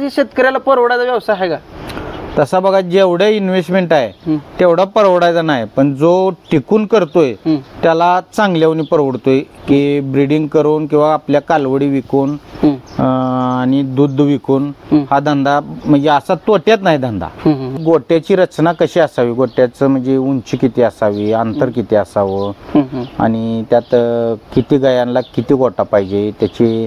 हे शेतकऱ्याला परवडायचा व्यवसाय आहे का? तसा बघा जेवढं इन्व्हेस्टमेंट आहे तेवढा परवडायचा नाही, पण जो टिकून करतोय त्याला चांगल्यावनी परवडतोय की ब्रीडिंग करून किंवा आपल्या कालवडी विकून आणि दूध विकून हा धंदा म्हणजे असा तोट्यात नाही धंदा. गोट्याची रचना कशी असावी, गोट्याचं म्हणजे उंची किती असावी, अंतर किती असावं आणि त्यात किती गायांना किती गोटा पाहिजे, त्याची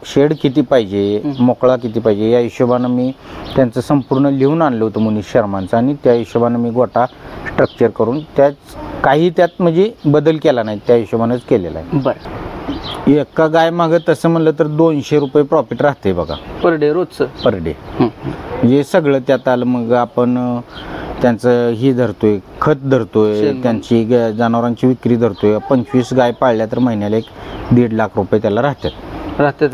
शेड किती पाहिजे, मोकळा किती पाहिजे, या हिशोबानं मी त्यांचं संपूर्ण लिहून आणलं होतं मुनीश शर्मांचं आणि त्या हिशोबानं मी गोटा स्ट्रक्चर करून त्यात म्हणजे बदल केला नाही, त्या हिशोबानंच केलेला आहे. बरं, एका गाय मागं तसं म्हणलं तर 200 रुपये प्रॉफिट राहते बघा पर डे, रोजचं पर डे. म्हणजे सगळं त्यात आलं. मग आपण त्यांचं ही धरतोय, खत धरतोय, त्यांची जनावरांची विक्री धरतोय. 25 गाय पाळल्या तर महिन्याला 1-1.5 लाख रुपये त्याला राहतात.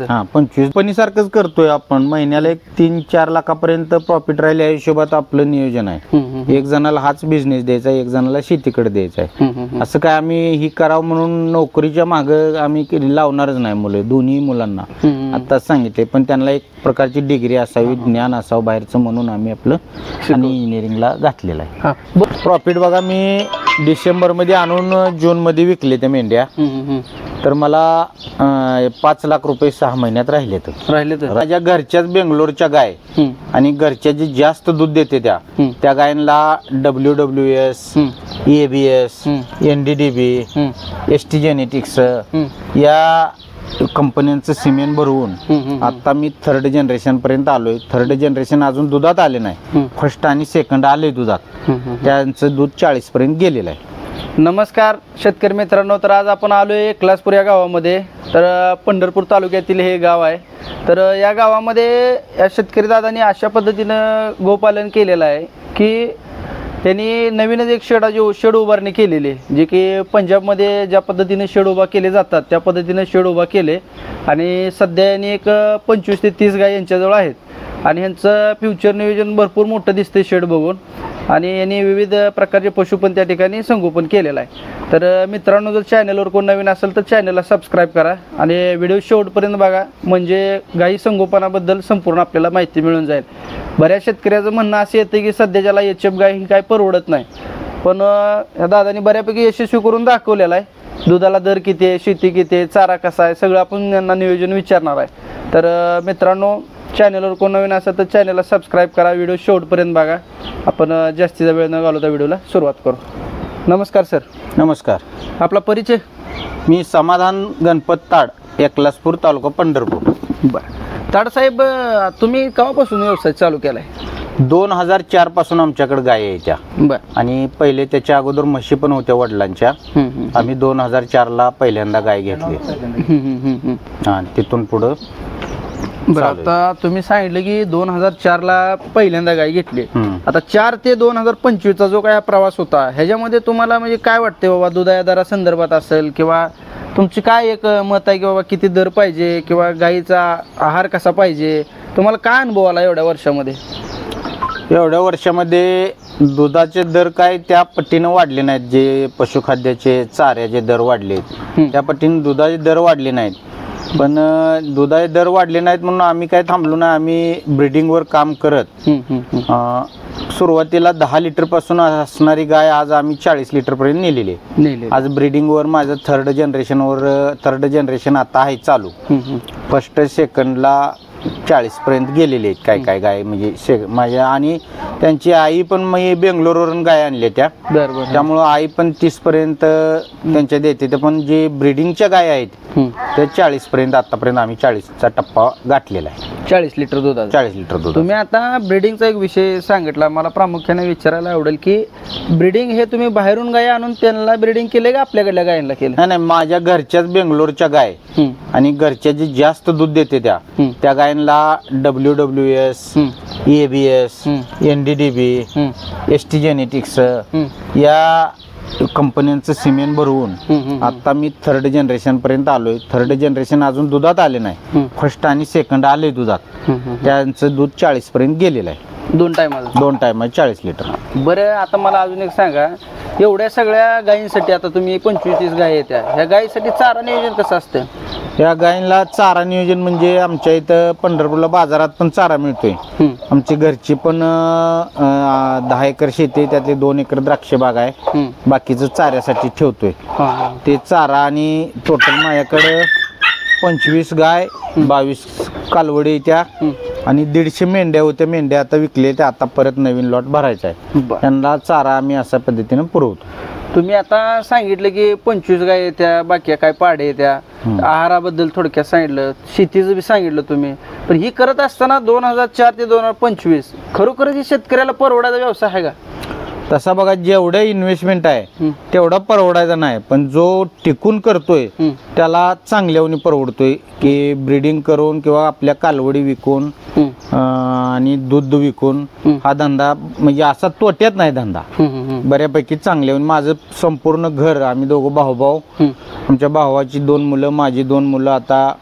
हा 25 सारखंच करतोय आपण. महिन्याला 3-4 लाखापर्यंत प्रॉफिट राहील या हिशोबात आपलं नियोजन आहे. एक जणाला हाच बिझनेस द्यायचा, एक जणाला शेतीकडे द्यायचा आहे. असं काय आम्ही ही करावं म्हणून नोकरीच्या मागं आम्ही लावणारच नाही मुलं. दोन्ही मुलांना आताच सांगितले, पण त्यांना एक प्रकारची डिग्री असावी, ज्ञान असावं बाहेरचं म्हणून आम्ही आपलं आणि इंजिनिअरिंगला घातलेलं आहे. प्रॉफिट बघा मी डिसेंबरमध्ये आणून जूनमध्ये विकले त्या मेंढ्या, तर मला 5 लाख रुपये 6 महिन्यात राहिले. माझ्या घरच्याच बेंगलोरच्या गाय आणि घरच्या जे जास्त दूध देते त्या गायांना WWS, ABS, NDDB, ST genetics या कंपन्यांचं सिमेंट भरवून आता मी 3rd जनरेशन पर्यंत आलोय. 3rd जनरेशन अजून दुधात आले नाही, फर्स्ट आणि सेकंड आले दुधात. त्यांचं दूध 40 पर्यंत गेलेलं आहे. नमस्कार शेतकरी मित्रांनो, तर आज आपण आलोय एकलासपूर या गावामध्ये. तर पंढरपूर तालुक्यातील हे गाव आहे. तर या गावामध्ये या शेतकरी दादांनी अशा पद्धतीनं गोपालन केलेलं आहे की त्यांनी नवीनच एक शेड उभारणी केलेली आहे, जे की पंजाबमध्ये ज्या पद्धतीने शेड उभा केले जातात त्या पद्धतीने शेड उभा केले. आणि सध्या यांनी एक 25 ते 30 गाय यांच्याजवळ आहेत आणि ह्यांचं फ्युचर नियोजन भरपूर मोठं दिसते शेड बघून. आणि यांनी विविध प्रकारचे पशु पण त्या ठिकाणी संगोपन केलेलं आहे. तर मित्रांनो, जर चॅनलवर कोण नवीन असेल तर चॅनलला सबस्क्राईब करा आणि व्हिडिओ शेवटपर्यंत बघा, म्हणजे गाई संगोपनाबद्दल संपूर्ण आपल्याला माहिती मिळून जाईल. बऱ्याच शेतकऱ्याचं म्हणणं असं येतं की सध्याच्याला HF गाय ही काय परवडत नाही, पण या दादानी बऱ्यापैकी यशस्वी करून दाखवलेला आहे. दुधाला दर किती आहे, शेती किती आहे, चारा कसा आहे, सगळं आपण यांना नियोजन विचारणार आहे. तर मित्रांनो, चॅनलवर कोण नवीन असेल तर चॅनलला सबस्क्राईब करा, व्हिडिओ शेवटपर्यंत बघा. आपण जास्तीचा वेळ न घालवता व्हिडिओला सुरुवात करू. नमस्कार सर. नमस्कार. आपला परिचय? मी समाधान गणपत ताड, एकलासपूर तालुका पंढरपूर. बरं, ताड साहेब, तुम्ही केव्हापासून व्यवसाय चालू केलाय? 2004 पासून आमच्याकडे गाय यायच्या. बरं. आणि पहिले त्याच्या अगोदर म्हशी पण होत्या वडिलांच्या. आम्ही 2004ला पहिल्यांदा गाय घेतली आणि तिथून पुढं. बरं, आता तुम्ही सांगितलं की 2004ला पहिल्यांदा गाय घेतली. आता 4 ते 2025चा जो काय प्रवास होता, ह्याच्यामध्ये तुम्हाला म्हणजे काय वाटते बाबा, दुधा दरा संदर्भात असेल किंवा तुमची काय एक मत आहे की बाबा किती दर पाहिजे किंवा गाईचा आहार कसा पाहिजे, तुम्हाला काय अनुभव आला एवढ्या वर्षामध्ये? एवढ्या वर्षामध्ये दुधाचे दर काय त्या पट्टीनं वाढले नाहीत. जे पशुखाद्याचे चाऱ्याचे दर वाढले त्या पट्टीने दुधाचे दर वाढले नाहीत. पण दुधाचे दर वाढले नाहीत म्हणून आम्ही काय थांबलो नाही. आम्ही ब्रीडिंगवर काम करत सुरुवातीला 10 लिटर पासून असणारी गाय आज आम्ही 40 लिटर पर्यंत नेलेली. आज ब्रीडिंगवर माझं 3rd जनरेशन आता आहे चालू. फर्स्ट सेकंडला 40 पर्यंत गेलेले आहेत काय गाय, म्हणजे माझ्या. आणि त्यांची आई पण मी बेंगलोरवरून गाय आणल्या त्या, त्यामुळं आई पण 30 पर्यंत त्यांच्या देते. पण जे ब्रीडिंगच्या गाय आहेत त्या 40 पर्यंत आतापर्यंत आम्ही 40चा टप्पा गाठलेला आहे. 40 लिटर दूध. 40 लिटर दूध. तुम्ही आता ब्रीडिंगचा एक विषय सांगितला, मला प्रामुख्याने विचारायला आवडेल की ब्रीडिंग हे तुम्ही बाहेरून गाय आणून त्यांना ब्रीडिंग केले का आपल्याकडल्या गायांना केलं? नाही, माझ्या घरच्याच बेंगलोरच्या गाय आणि घरच्या जे जास्त दूध देते त्या गायांना WWS, ABS, NDDB, ST genetics या कंपन्यांचं सिमेंट भरवून आता मी 3rd जनरेशन पर्यंत आलोय. 3rd जनरेशन अजून दुधात आले नाही, फर्स्ट आणि सेकंड आले दुधात. त्यांचं दूध 40 पर्यंत गेलेलं आहे. 2 टायमा 40 लिटर. बरं, आता मला अजून एक सांगा, एवढ्या सगळ्या गायींसाठी आता तुम्ही 25-30 गाय येत्या, ह्या गायीसाठी चारा नियोजन कसं असतं? या गायींना चारा नियोजन म्हणजे आमच्या इथं पंढरपूरला बाजारात पण चारा मिळतोय. आमची घरची पण 10 एकर शेती आहे, त्यातले 2 एकर द्राक्ष बाग आहे. बाकीचं चाऱ्यासाठी ठेवतोय. ते चारा आणि टोटल माझ्याकडं 25 गाय, 22 कालवडी त्या आणि 150 मेंढ्या होत्या. मेंढ्या आता विकले, त्या आता परत नवीन लॉट भरायचा आहे. त्यांना चारा आम्ही अशा पद्धतीने पुरवतो. तुम्ही आता सांगितलं की 25 गाय येत्या, बाकी काय पाडे येत्या, आहाराबद्दल थोडक्यात सांगितलं, शेतीचं बी सांगितलं तुम्ही. पण ही करत असताना 2004 ते 2025 खरोखर ही शेतकऱ्याला परवडायचा व्यवसाय आहे का? तसा बघा, जेवढं इन्व्हेस्टमेंट आहे तेवढा परवडायचा नाही, पण जो टिकून करतोय त्याला चांगल्यावनी परवडतोय. की ब्रीडिंग करून किंवा आपल्या कालवडी विकून आणि दूध विकून हा धंदा म्हणजे असा तोट्यात नाही धंदा, बऱ्यापैकी चांगल्यावनी. माझं संपूर्ण घर, आम्ही दोघं भाऊ, आमच्या भावाची 2 मुलं, माझी 2 मुलं आता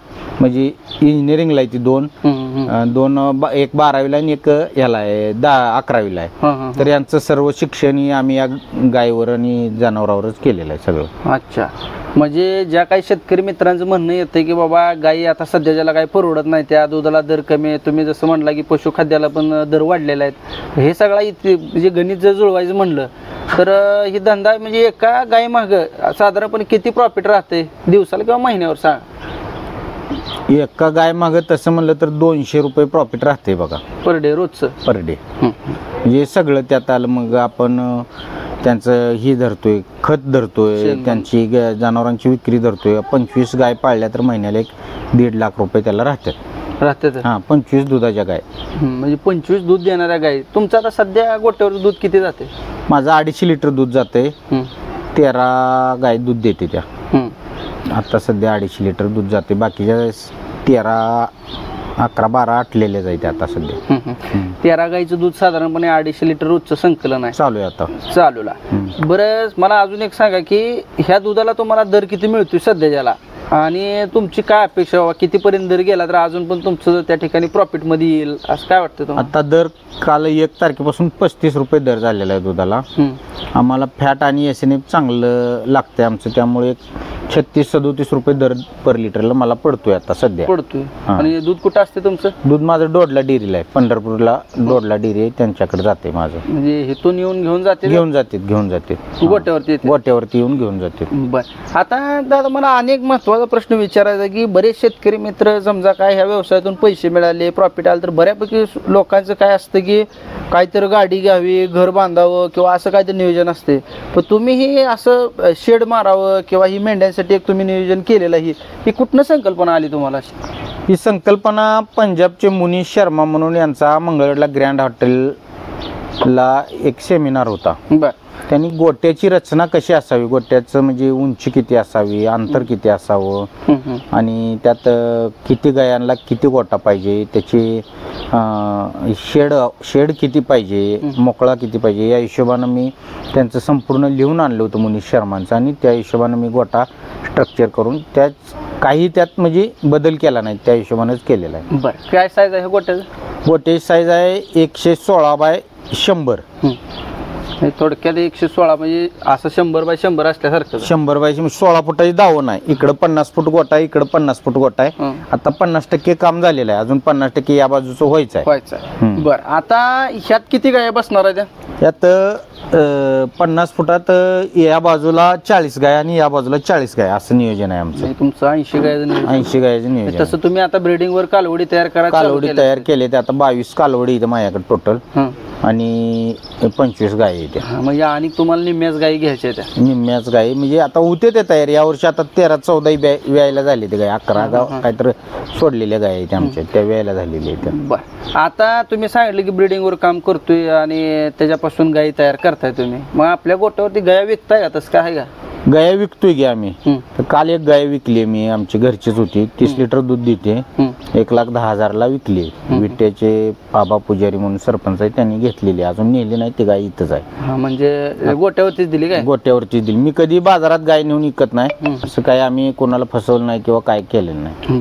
म्हणजे इंजिनिअरिंगला आहे ती. 2 एक 12वीला आणि एक ह्याला आहे 11वीला आहे. तर यांचं सर्व शिक्षण आम्ही या गायीवर आणि जनावरावरच केलेलं आहे सगळं. अच्छा, म्हणजे ज्या काही शेतकरी मित्रांचं म्हणणं येतं की बाबा गायी आता सध्याच्याला काही परवडत नाही, त्या दुधाला दर कमी आहे, तुम्ही जसं म्हणला की पशुखाद्याला पण दर वाढलेला आहेत, हे सगळा इथे म्हणजे गणित जर जुळवायचं म्हणलं तर ही धंदा म्हणजे एका गायी मागं साधारणपणे किती प्रॉफिट राहते दिवसाला किंवा महिन्यावर सांग? एका गाय मागं तसं म्हणलं तर 200 रुपये प्रॉफिट राहते बघा, पर डे, रोजचं पर डे. म्हणजे सगळं त्यात आलं. मग आपण त्यांचं ही धरतोय, खत धरतोय, त्यांची जनावरांची विक्री धरतोय. 25 गाय पाळल्या तर महिन्याला 1.5 लाख रुपये त्याला राहतात. हा, 25 दुधाच्या गाय. म्हणजे 25 दूध देणाऱ्या गाय. तुमचं आता सध्या गोट्यावर दूध किती जाते? माझं 250 लिटर दूध जाते. 13 गाय दूध देते त्या. आता सध्या 250 लिटर दूध जाते. बाकीच्या 13, 11, 12 आटलेले जायते आता सध्या. 13 गाईचं दूध साधारणपणे 250 लिटर रोजचं संकलन आहे, चालू आहे आता चालूला. बरं, मला अजून एक सांगा की ह्या दुधाला तुम्हाला दर किती मिळतोय सध्याच्याला, आणि तुमची काय अपेक्षा बाबा कितीपर्यंत दर गेला तर अजून पण तुमचं त्या ठिकाणी प्रॉफिट मध्ये येईल असं काय वाटतं तुम्हाला? आता दर काल 1 तारखेपासून 35 रुपये दर झालेला आहे दुधाला. आम्हाला फॅट आणि एसएनएफ चांगलं लागतंय आमचं, त्यामुळे 36-37 रुपये दर पर लिटरला मला पडतोय आता सध्या. पडतोय. आणि दूध कुठं असते तुमचं? दूध माझं डोडला डेअरीला आहे, पंढरपूरला डोडला डेअरी आहे, त्यांच्याकडे जाते माझं. म्हणजे इथून येऊन घेऊन जाते गोट्यावरती येऊन घेऊन जाते. बर, आता दादा मला अनेक महत्वाचा प्रश्न विचारायचा की बरेच शेतकरी मित्र समजा काय ह्या व्यवसायातून पैसे मिळाले, प्रॉफिट आलं, तर बऱ्यापैकी लोकांचं काय असतं की काहीतरी गाडी घ्यावी, घर बांधावं किंवा असं काहीतरी नियोजन असते. पण तुम्ही हे असं शेड मारावं किंवा ही मेंढ्यांसाठी एक तुम्ही नियोजन केलेलं, ही कुठनं संकल्पना आली तुम्हाला? ही संकल्पना पंजाबचे मुनीश शर्मा म्हणून यांचा मंगळवेढला ग्रँड हॉटेलला एक सेमिनार होता. बर, त्यांनी गोट्याची रचना कशी असावी, गोट्याचं म्हणजे उंची किती असावी, अंतर किती असावं, आणि त्यात किती गायांना किती गोटा पाहिजे, त्याची शेड किती पाहिजे, मोकळा किती पाहिजे, या हिशोबानं मी त्यांचं संपूर्ण लिहून आणलं होतं मुनीश शर्मांचं. आणि त्या हिशोबानं मी गोटा स्ट्रक्चर करून त्यात म्हणजे बदल केला नाही, त्या हिशोबानंच केलेला आहे. बरं, काय साईज आहे गोट्याचं? गोट्याची साईज आहे 116 बाय 100. थोडक्यात 116 म्हणजे असं 100 बाय 100 असल्यासारखं. 100 बाय 16 फुटाची दावण आहे. इकडं 50 फूट गोटा आहे, इकडं 50 फूट गोटा आहे. आता 50% काम झालेलं आहे, अजून 50% या बाजूचं व्हायचं आहे. बरं, आता ह्यात किती गाय बसणार आहे? यात 50 फुटात या बाजूला 40 गाय आणि या बाजूला 40 गाय असं नियोजन आहे आमचं. तुमचं 80 गायचं नियोजन. तसं तुम्ही आता ब्रीडिंग वर कालवडी तयार केले ते आता 22 कालवडी इथं माझ्याकडे टोटल, आणि 25 गाय येते. म्हणजे आणि तुम्हाला निम्म्याच गायी घ्यायच्या त्या? निम्म्याच गायी म्हणजे आता होते ते तयार. या वर्षी आता 13-14 व्यायला झाले ते गाय. 11 काहीतरी सोडलेल्या गाय आहेत आमच्या, त्या व्यायला झालेल्या आहेत. बरं, आता तुम्ही सांगितलं की ब्रीडिंग वर काम करतोय आणि त्याच्यापासून गायी तयार करताय तुम्ही, मग आपल्या गोट्यावरती गाया विकताय का? तसं काय आहे का? गाय विकतोय की आम्ही. तर काल एक गाय विकली मी, आमची घरचीच होती, 30 लिटर दूध देते, 1,10,000ला विकली. विट्याचे बाबा पुजारी म्हणून सरपंच आहे, त्यांनी घेतलेली, अजून नेली नाही, ती गाय इथंच आहे. म्हणजे गोट्यावरतीच दिली काय? गोट्यावरतीच दिली. मी कधी बाजारात गाय नेऊन विकत नाही, असं काय आम्ही कोणाला फसवलं नाही किंवा काय केलेलं नाही.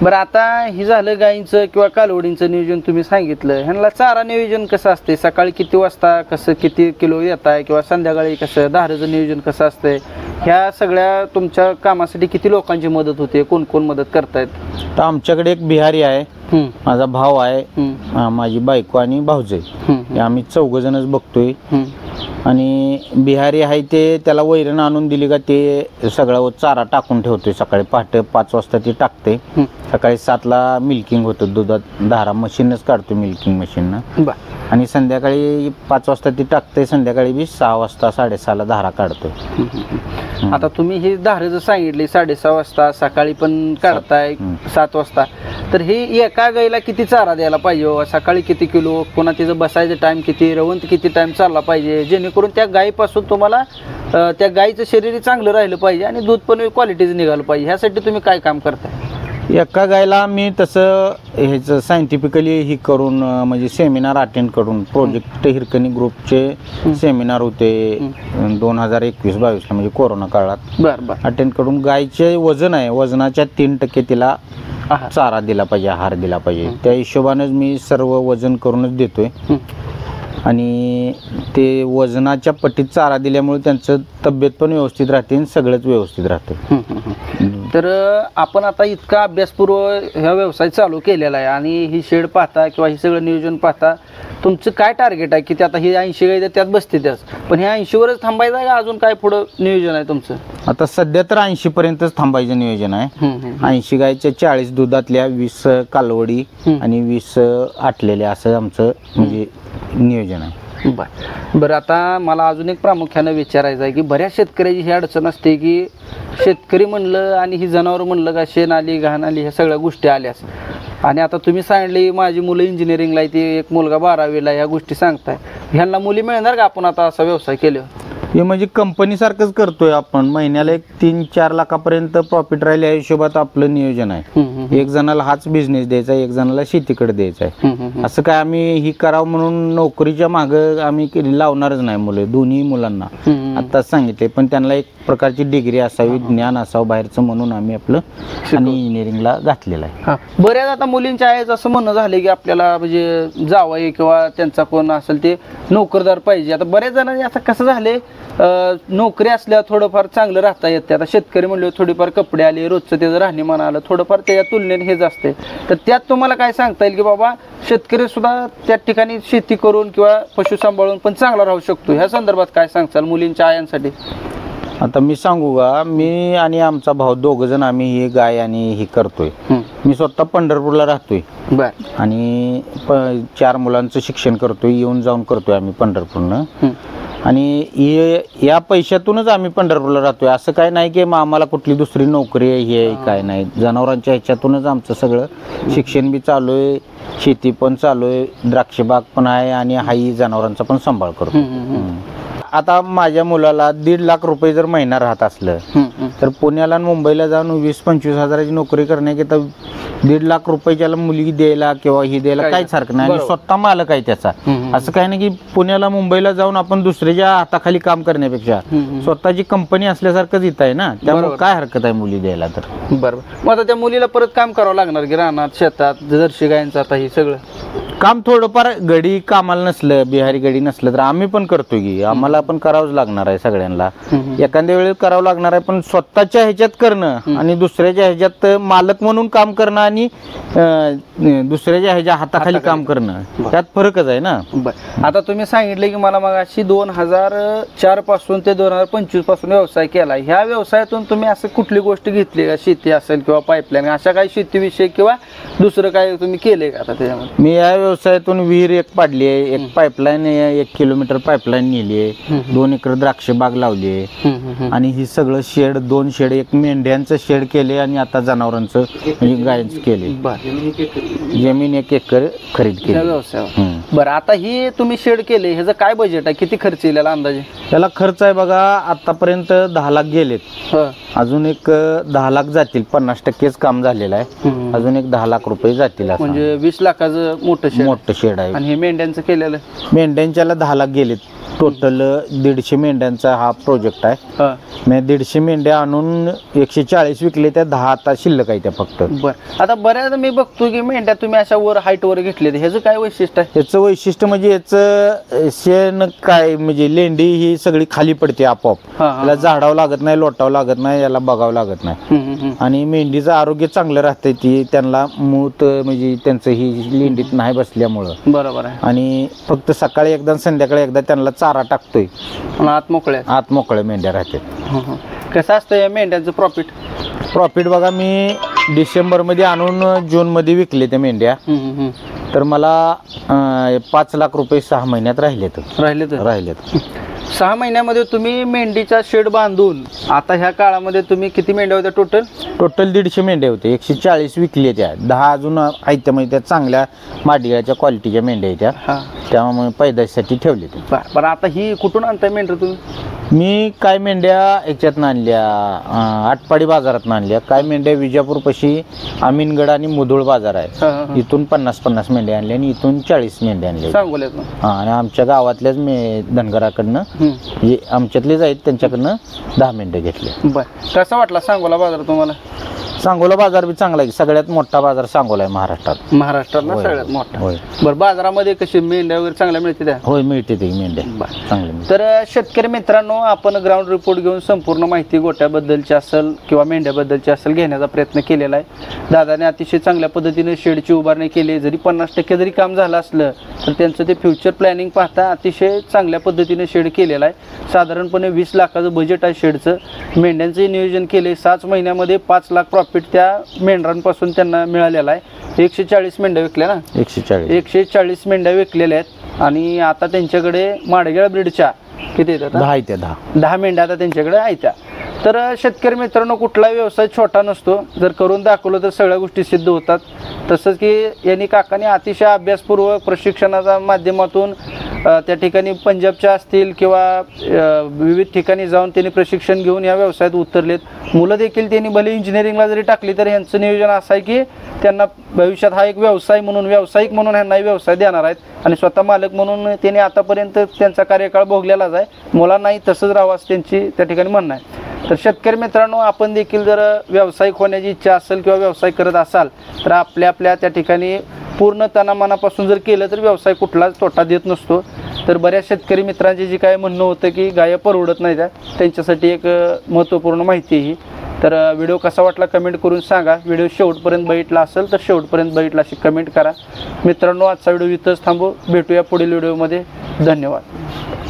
बरं, आता ही झालं गायींचं किंवा कालवडींचं नियोजन तुम्ही सांगितलं. ह्यांना चारा नियोजन कसं असते? सकाळी किती वाजता कसं किती किलो येत आहे, किंवा संध्याकाळी कसं धारेचं नियोजन कसं असतंय, ह्या सगळ्या तुमच्या कामासाठी किती लोकांची मदत होते, कोण कोण मदत करतायत? तर आमच्याकडे एक बिहारी आहे, हम्म, माझा भाव आहे, हम्म, माझी बायको आणि भाऊजे, हम्म, हे आम्ही 4 जणच बघतोय. हम्म, आणि बिहारी आहे ते त्याला वैरण आणून दिली का ते सगळं चारा टाकून ठेवतोय. सकाळी पहाटे 5 वाजता ती टाकते, हम्म. सकाळी 7ला मिल्किंग होतं, दुधात धारा मशीनच काढतो मिल्किंग मशीननं. बर. आणि संध्याकाळी 5 वाजता ती टाकते, संध्याकाळी बी 6 वाजता 6:30ला धारा काढतोय. आता तुम्ही हे धारे जर सांगितले 6:30 वाजता, सकाळी पण काढताय 7 वाजता, तर हे एका गाईला किती चारा द्यायला पाहिजे हो? सकाळी किती किलो, पुन्हा तिचं बसायचं टाइम किती, रवंत किती टाइम चालला पाहिजे, जेणेकरून त्या गायीपासून तुम्हाला त्या गायीचं शरीर चांगलं राहिलं पाहिजे आणि दूध पण क्वालिटीचं निघालं पाहिजे, ह्यासाठी तुम्ही काय काम करताय? एका गायला मी तसं ह्याचं सायंटिफिकली ही करून म्हणजे सेमिनार अटेंड करून, प्रोजेक्ट हिरकणी ग्रुपचे सेमिनार होते 2021-22ला म्हणजे कोरोना काळात बरं बरं. अटेंड करून. गायचे वजन आहे, वजनाच्या 3% तिला चारा दिला पाहिजे, आहार दिला पाहिजे. त्या हिशोबानेच मी सर्व वजन करूनच देतोय. आणि ते वजनाच्या पट्टीत चारा दिल्यामुळे त्यांचं तब्येत पण व्यवस्थित राहते आणि सगळंच व्यवस्थित राहते. तर आपण आता इतका अभ्यासपूर्व हा व्यवसाय चालू केलेला आहे आणि ही शेड पाहता किंवा हे सगळं नियोजन पाहता, तुमचं काय टार्गेट आहे की आता ही 80 गाई त्यात बसते त्याच, पण ह्या 80वरच थांबायचं आहे का अजून काय पुढं नियोजन आहे तुमचं? आता सध्या तर 80 पर्यंतच थांबायचं नियोजन आहे. 80 गायच्या 40 दुधातल्या 20 कालवडी आणि 20 आटलेल्या असं आमचं म्हणजे नियोजन आहे. बरं, आता मला अजून एक प्रामुख्यानं विचारायचं आहे की बऱ्याच शेतकऱ्याची ही अडचण असते की शेतकरी म्हणलं आणि ही जनावर म्हणलं का शेण आली, घाण आली, ह्या सगळ्या गोष्टी आल्यास, आणि आता तुम्ही सांगितले माझी मुलं इंजिनिअरिंगला आहे, ती एक मुलगा 12वीला, ह्या गोष्टी सांगताय, ह्यांना मुली मिळणार का आपण आता असा व्यवसाय केल्यावर? हे म्हणजे कंपनीसारखंच करतोय आपण. महिन्याला एक 3-4 लाखापर्यंत प्रॉफिट राहील या हिशोबात आपलं नियोजन आहे. एक जणाला हाच बिझनेस द्यायचा, एक जणाला शेतीकडे द्यायचा आहे. असं काय आम्ही ही करावं म्हणून नोकरीच्या मागं आम्ही लावणारच नाही मुलं, दोन्ही मुलांना आत्ताच सांगितले. पण त्यांना एक प्रकारची डिग्री असावी, ज्ञान असावं बाहेरचं, म्हणून आम्ही आपलं आणि इंजिनिअरिंगला घातलेलं आहे. बऱ्याच आता मुलींच्या आहेच असं म्हणणं झालं की आपल्याला म्हणजे जावई किंवा त्यांचा कोण असेल ते नोकरदार पाहिजे. आता बऱ्याच जणांनी असं कसं झाले, नोकरी असल्यावर थोडंफार चांगलं राहता येते. आता शेतकरी म्हणले थोडीफार कपडे आले, रोजचं त्याचं राहणीमान आलं, थोडंफार त्याच्या तुलनेने हेच असते. तर त्यात तुम्हाला काय सांगता येईल की बाबा शेतकरी सुद्धा त्या ठिकाणी शेती करून किंवा पशु सांभाळून पण चांगला राहू शकतो, ह्या संदर्भात काय सांगताल मुलींच्या आयांसाठी? आता मी सांगू का, मी आणि आमचा भाऊ 2 जण आम्ही ही गाय आणि ही करतोय. मी स्वतः पंढरपूरला राहतोय आणि 4 मुलांचं शिक्षण करतोय, येऊन जाऊन करतोय आम्ही पंढरपूरनं. आणि या पैशातूनच आम्ही पंढरपूरला राहतोय. असं काय नाही की आम्हाला कुठली दुसरी नोकरी आहे हे काय नाही, जनावरांच्या ह्याच्यातूनच आमचं सगळं शिक्षण बी चालू आहे, शेती पण चालू आहे, द्राक्षबाग पण आहे आणि हाही जनावरांचा पण सांभाळ करतो. आता माझ्या मुलाला 1.5 लाख रुपये जर महिना राहत असलं तर पुण्याला आणि मुंबईला जाऊन 20-25 हजाराची नोकरी करण्याकरिता 1.5 लाख रुपयाला मुलगी द्यायला किंवा ही द्यायला काहीच सारखं नाही. आणि स्वतः मालक आहे त्याचा. असं काही नाही की पुण्याला मुंबईला जाऊन आपण दुसऱ्याच्या हाताखाली काम करण्यापेक्षा स्वतःची कंपनी असल्यासारखंच इथं आहे ना, त्यामुळे काय हरकत आहे मुली द्यायला तर. बरोबर. मग आता त्या मुलीला परत काम करावं लागणार की रानात, शेतात, जर्सी गायांचं आता हे सगळं काम थोडंफार गडी कामाला नसलं, बिहारी गडी नसलं तर आम्ही पण करतो की, आम्हाला पण करावंच लागणार आहे सगळ्यांना. एखाद्या वेळेस करावं लागणार आहे, पण स्वतःच्या ह्याच्यात करणं आणि दुसऱ्याच्या ह्याच्यात मालक म्हणून काम करणं आणि दुसऱ्याच्या ह्याच्या हाताखाली काम करणं, त्यात फरकच आहे ना. आता तुम्ही सांगितले की मला मग अशी 2004 पासून ते 2025 पासून व्यवसाय केला. ह्या व्यवसायातून तुम्ही असं कुठली गोष्ट घेतली का, शेती असेल किंवा पाईपलाईन, अशा काही शेतीविषयी किंवा दुसरं काय तुम्ही केलंय का? आता त्याच्यामध्ये मी या व्यवसायातून विहीर एक पाडली आहे, एक पाईपलाईन 1 किलोमीटर पाईपलाईन नेली आहे, 2 एकर द्राक्ष बाग लावली आहे आणि ही सगळं शेड, 2 शेड, एक मेंढ्यांचं शेड केले आणि आता जनावरांचं म्हणजे गायांचं केले. जमीन 1 एकर खरीद केली व्यवसाय. बरं, आता ही तुम्ही शेड केले, ह्याचं काय बजेट आहे, किती खर्च येईल अंदाजे? त्याला खर्च आहे बघा, आतापर्यंत 10 लाख गेलेत, अजून एक 10 लाख जातील. 50%च काम झालेलं आहे, अजून एक 10 लाख रुपये जातील. म्हणजे 20 लाखाचं मोठं शेड आहे. आणि हे मेंढ्यांचं केलेलं, मेंढ्यांच्याला 10 लाख गेलेत. टोटल 150 मेंढ्यांचा हा प्रोजेक्ट आहे. हा. मी 150 मेंढ्या आणून 140 विकले, त्या 10 आता शिल्लक आहे त्या फक्त. बर आता बऱ्याच मी बघतो की मेंढ्या तुम्ही अशा वर हाईट वर घेतले, ह्याचं काय वैशिष्ट्य आहे? याचं वैशिष्ट्य म्हणजे याचं शेण काय म्हणजे लेंडी ही सगळी खाली पडते आपोआप. हा, हा. याला झाडावं लागत नाही, लोटावं लागत नाही, याला बघावं लागत नाही. आणि मेंढीचं आरोग्य चांगलं राहतंय. ती त्यांना मूत म्हणजे त्यांचं ही लेंडीत नाही बसल्यामुळं. बरोबर आहे. आणि फक्त सकाळी एकदा संध्याकाळी एकदा त्यांना चारा टाकतोय. आणि आत मोकळ्या आत मोकळ्या मेंढ्या राहतात. कसं असतं या मेंढ्यांचं प्रॉफिट बघा, मी डिसेंबरमध्ये आणून जूनमध्ये विकले त्या मेंढ्या. तर मला 5 लाख रुपये 6 महिन्यात राहिलेत. राहिलेत 6 महिन्यामध्ये तुम्ही मेंढीचा शेड बांधून आता ह्या काळामध्ये तुम्ही किती मेंढ्या होत्या टोटल 150 मेंढ्या होते. 140 विकले त्या, 10 अजून आहेत म्हणजे त्या चांगल्या माडीगाच्या क्वालिटीच्या मेंढ्या आहेत त्या. त्यामुळे पैदाशीसाठी ठेवले ते. बरं आता ही कुठून आणताय मेंढ्या तुम्ही? मी काय मेंढ्या याच्यातनं आणल्या, आटपाडी बाजारात आणल्या. काय मेंढ्या विजापूरपाशी अमीनगड आणि मुधोळ बाजार आहे, इथून 50 मेंढ्या आणल्या आणि इथून 40 मेंढ्या आणल्या. सांगोल्यात आणि आमच्या गावातल्याच धनगराकडनं जे आमच्यातलेच आहेत त्यांच्याकडनं 10 मेंढ्या घेतल्या. बरं कसा वाटला सांगोला बाजार तुम्हाला? सांगोला बाजार बी चांगला आहे. सगळ्यात मोठा बाजार सांगोला आहे महाराष्ट्रात. महाराष्ट्रातला सगळ्यात मोठा. बरं बाजारामध्ये कशी मेंढ्या वगैरे चांगल्या मिळते त्या? होय मिळते ते मेंढ्या चांगल्या. तर शेतकरी मित्रांनो, आपण ग्राउंड रिपोर्ट घेऊन संपूर्ण माहिती गोट्याबद्दलची असेल किंवा मेंढ्याबद्दलची असेल घेण्याचा प्रयत्न केलेला आहे. दादाने अतिशय चांगल्या पद्धतीने शेडची उभारणी केली. जरी 50% जरी काम झालं असलं तर त्यांचं ते फ्युचर प्लॅनिंग पाहता अतिशय चांगल्या पद्धतीने शेड केलेला आहे. साधारणपणे 20 लाखाचं बजेट आहे शेडचं. मेंढ्यांचं नियोजन केले. 6 महिन्यामध्ये 5 लाख प्रॉफिट त्या मेंढरांपासून त्यांना मिळालेला आहे. 140 मेंढ्या विकल्या ना? 140 मेंढ्या विकलेल्या आहेत. आणि आता त्यांच्याकडे माडगेळ ब्रीडच्या किती येतात? 10 मेंढ्या आता त्यांच्याकडे आहेत. तर शेतकरी मित्रांनो, कुठला व्यवसाय छोटा नसतो. जर करून दाखवलं तर सगळ्या गोष्टी सिद्ध होतात. तसंच की यांनी काकांनी अतिशय अभ्यासपूर्वक प्रशिक्षणाच्या माध्यमातून त्या ठिकाणी पंजाबच्या असतील किंवा विविध ठिकाणी जाऊन त्यांनी प्रशिक्षण घेऊन या व्यवसायात उतरलेत. मुलं देखील त्यांनी भले इंजिनिअरिंगला जरी टाकली तर यांचं नियोजन असं आहे की त्यांना भविष्यात हा एक व्यवसाय म्हणून, व्यावसायिक म्हणून ह्यांना व्यवसाय देणार आहेत. आणि स्वतः मालक म्हणून त्यांनी आतापर्यंत त्यांचा कार्यकाळ भोगलेलाच आहे. मुलांनाही तसंच राहावं असं त्यांची त्या ठिकाणी म्हणणं आहे. तर शेतकरी मित्रांनो, आपण देखील जर व्यावसायिक होण्याची इच्छा असेल किंवा व्यवसाय करत असाल तर आपल्या त्या ठिकाणी पूर्ण तनामनापासून जर केलं तर व्यवसाय कुठलाच तोटा देत नसतो. तर बऱ्याच शेतकरी मित्रांचे जे काय म्हणणं होतं की गाया परवडत नाही त्या, त्यांच्यासाठी एक महत्त्वपूर्ण माहिती ही. तर व्हिडिओ कसा वाटला कमेंट करून सांगा. व्हिडिओ शेवटपर्यंत बघितला असेल तर शेवटपर्यंत बघितला अशी कमेंट करा. मित्रांनो, आजचा व्हिडिओ इथंच थांबू. भेटूया पुढील व्हिडिओमध्ये. धन्यवाद.